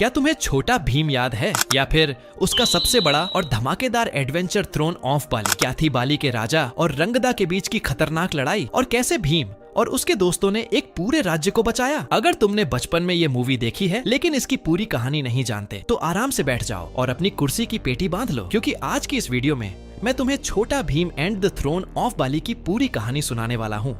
क्या तुम्हें छोटा भीम याद है, या फिर उसका सबसे बड़ा और धमाकेदार एडवेंचर थ्रोन ऑफ बाली? क्या थी बाली के राजा और रंगदा के बीच की खतरनाक लड़ाई, और कैसे भीम और उसके दोस्तों ने एक पूरे राज्य को बचाया? अगर तुमने बचपन में ये मूवी देखी है लेकिन इसकी पूरी कहानी नहीं जानते, तो आराम से बैठ जाओ और अपनी कुर्सी की पेटी बांध लो, क्योंकि आज की इस वीडियो में मैं तुम्हें Chhota Bheem and the throne of Bali की पूरी कहानी सुनाने वाला हूँ।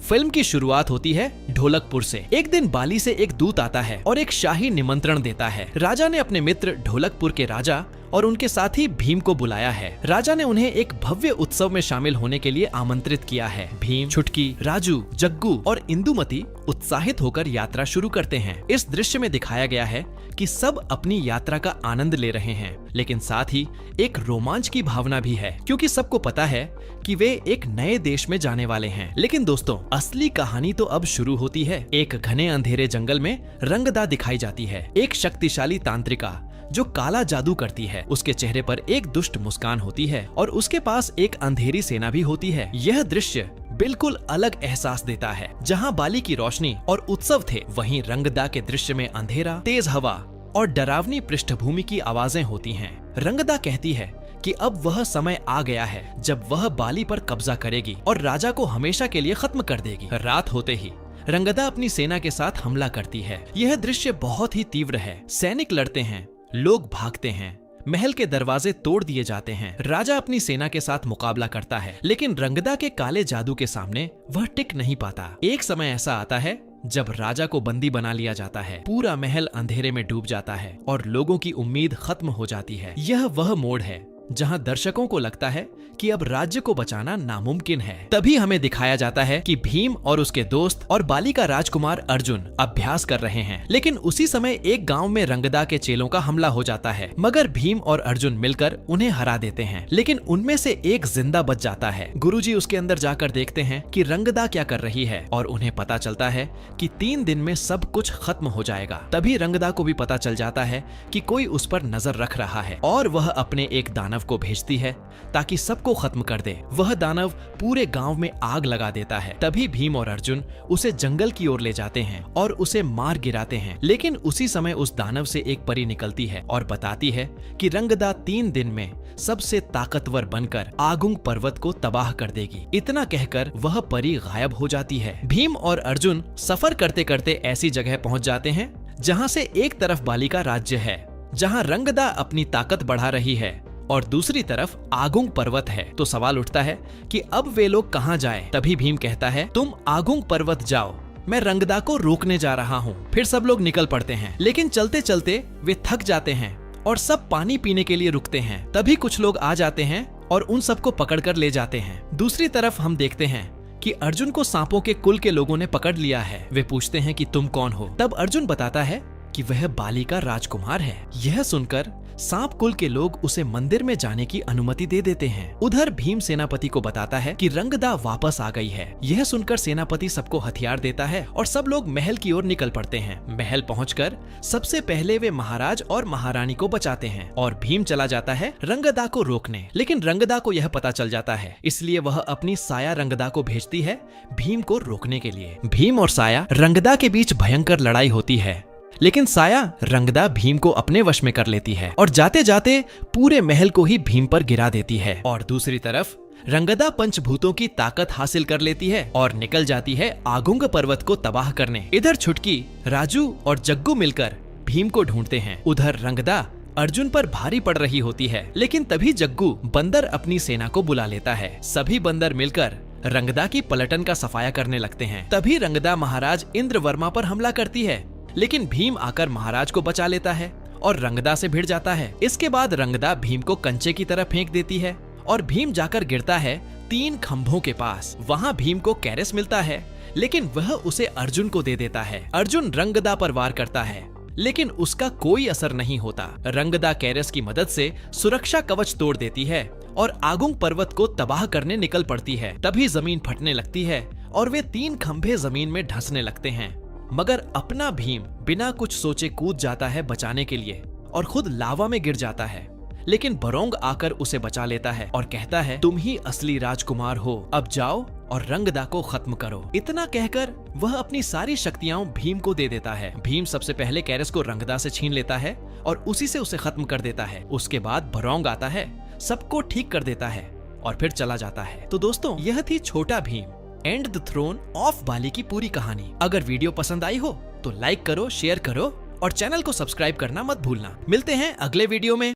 फिल्म की शुरुआत होती है ढोलकपुर से। एक दिन बाली से एक दूत आता है और एक शाही निमंत्रण देता है। राजा ने अपने मित्र ढोलकपुर के राजा और उनके साथी भीम को बुलाया है। राजा ने उन्हें एक भव्य उत्सव में शामिल होने के लिए आमंत्रित किया है। भीम, छुटकी, राजू, जग्गू और इंदुमती उत्साहित होकर यात्रा शुरू करते हैं। इस दृश्य में दिखाया गया है कि सब अपनी यात्रा का आनंद ले रहे हैं, लेकिन साथ ही एक रोमांच की भावना भी है, क्योंकि सबको पता है कि वे एक नए देश में जाने वाले हैं। लेकिन दोस्तों, असली कहानी तो अब शुरू होती है। एक घने अंधेरे जंगल में रंगदा दिखाई जाती है, एक शक्तिशाली तांत्रिका जो काला जादू करती है। उसके चेहरे पर एक दुष्ट मुस्कान होती है और उसके पास एक अंधेरी सेना भी होती है। यह दृश्य बिल्कुल अलग एहसास देता है। जहां बाली की रोशनी और उत्सव थे, वहीं रंगदा के दृश्य में अंधेरा, तेज हवा और डरावनी पृष्ठभूमि की आवाजें होती हैं। रंगदा कहती है कि अब वह समय आ गया है जब वह बाली पर कब्जा करेगी और राजा को हमेशा के लिए खत्म कर देगी। रात होते ही रंगदा अपनी सेना के साथ हमला करती है। यह दृश्य बहुत ही तीव्र है। सैनिक लड़ते हैं, लोग भागते हैं, महल के दरवाजे तोड़ दिए जाते हैं। राजा अपनी सेना के साथ मुकाबला करता है, लेकिन रंगदा के काले जादू के सामने वह टिक नहीं पाता। एक समय ऐसा आता है जब राजा को बंदी बना लिया जाता है। पूरा महल अंधेरे में डूब जाता है और लोगों की उम्मीद खत्म हो जाती है। यह वह मोड़ है जहां दर्शकों को लगता है कि अब राज्य को बचाना नामुमकिन है। तभी हमें दिखाया जाता है कि भीम और उसके दोस्त और बाली का राजकुमार अर्जुन अभ्यास कर रहे हैं। लेकिन उसी समय एक गांव में रंगदा के चेलों का हमला हो जाता है, मगर भीम और अर्जुन मिलकर उन्हें हरा देते हैं। लेकिन उनमें से एक जिंदा बच जाता है। गुरुजी उसके अंदर जाकर देखते हैं कि रंगदा क्या कर रही है और उन्हें पता चलता है कि 3 दिन में सब कुछ खत्म हो जाएगा। तभी रंगदा को भी पता चल जाता है कि कोई उस पर नजर रख रहा है और वह अपने एक दानव को भेजती है ताकि सबको खत्म कर दे। वह दानव पूरे गांव में आग लगा देता है। तभी भीम और अर्जुन उसे जंगल की ओर ले जाते हैं और उसे मार गिराते हैं। लेकिन उसी समय उस दानव से एक परी निकलती है और बताती है कि रंगदा 3 दिन में सबसे ताकतवर बनकर आगुंग पर्वत को तबाह कर देगी। इतना कहकर वह परी गायब हो जाती है। भीम और अर्जुन सफर करते करते ऐसी जगह पहुंच जाते हैं जहां से एक तरफ बाली का राज्य है, जहां रंगदा अपनी ताकत बढ़ा रही है और दूसरी तरफ आगुंग पर्वत है। तो सवाल उठता है कि अब वे लोग कहां जाएं? तभी भीम कहता है, तुम आगुंग पर्वत जाओ, मैं रंगदा को रोकने जा रहा हूं। फिर सब लोग निकल पड़ते हैं, लेकिन चलते चलते वे थक जाते हैं और सब पानी पीने के लिए रुकते हैं। तभी कुछ लोग आ जाते हैं और उन सबको पकड़कर ले जाते हैं। दूसरी तरफ हम देखते हैं कि अर्जुन को सांपों के कुल के लोगों ने पकड़ लिया है। वे पूछते हैं कि तुम कौन हो? तब अर्जुन बताता है कि वह बाली का राजकुमार है। यह सुनकर सांप कुल के लोग उसे मंदिर में जाने की अनुमति दे देते हैं। उधर भीम सेनापति को बताता है कि रंगदा वापस आ गई है। यह सुनकर सेनापति सबको हथियार देता है और सब लोग महल की ओर निकल पड़ते हैं। महल पहुंचकर सबसे पहले वे महाराज और महारानी को बचाते हैं और भीम चला जाता है रंगदा को रोकने। लेकिन रंगदा को यह पता चल जाता है, इसलिए वह अपनी साया रंगदा को भेजती है भीम को रोकने के लिए। भीम और साया रंगदा के बीच भयंकर लड़ाई होती है, लेकिन साया रंगदा भीम को अपने वश में कर लेती है और जाते जाते पूरे महल को ही भीम पर गिरा देती है। और दूसरी तरफ रंगदा पंचभूतों की ताकत हासिल कर लेती है और निकल जाती है आगुंग पर्वत को तबाह करने। इधर छुटकी, राजू और जग्गू मिलकर भीम को ढूंढते हैं। उधर रंगदा अर्जुन पर भारी पड़ रही होती है, लेकिन तभी जग्गू बंदर अपनी सेना को बुला लेता है। सभी बंदर मिलकर रंगदा की पलटन का सफाया करने लगते हैं। तभी रंगदा महाराज इंद्रवर्मा पर हमला करती है, लेकिन भीम आकर महाराज को बचा लेता है और रंगदा से भिड़ जाता है। इसके बाद रंगदा भीम को कंचे की तरह फेंक देती है और भीम जाकर गिरता है 3 खंभों के पास। वहां भीम को कैरस मिलता है, लेकिन वह उसे अर्जुन को दे देता है। अर्जुन रंगदा पर वार करता है, लेकिन उसका कोई असर नहीं होता। रंगदा कैरस की मदद से सुरक्षा कवच तोड़ देती है और आगुंग पर्वत को तबाह करने निकल पड़ती है। तभी जमीन फटने लगती है और वे 3 खंभे जमीन में धंसने लगते हैं। मगर अपना भीम बिना कुछ सोचे कूद जाता है बचाने के लिए और खुद लावा में गिर जाता है। लेकिन बरोंग आकर उसे बचा लेता है और कहता है तुम ही असली राजकुमार हो, अब जाओ और रंगदा को खत्म करो। इतना कहकर वह अपनी सारी शक्तियां भीम को दे देता है। भीम सबसे पहले कैरस को रंगदा से छीन लेता है और उसी से उसे खत्म कर देता है। उसके बाद बरोंग आता है, सबको ठीक कर देता है और फिर चला जाता है। तो दोस्तों, यह थी Chhota Bheem and the throne of Bali की पूरी कहानी। अगर वीडियो पसंद आई हो तो लाइक करो, शेयर करो और चैनल को सब्सक्राइब करना मत भूलना। मिलते हैं अगले वीडियो में।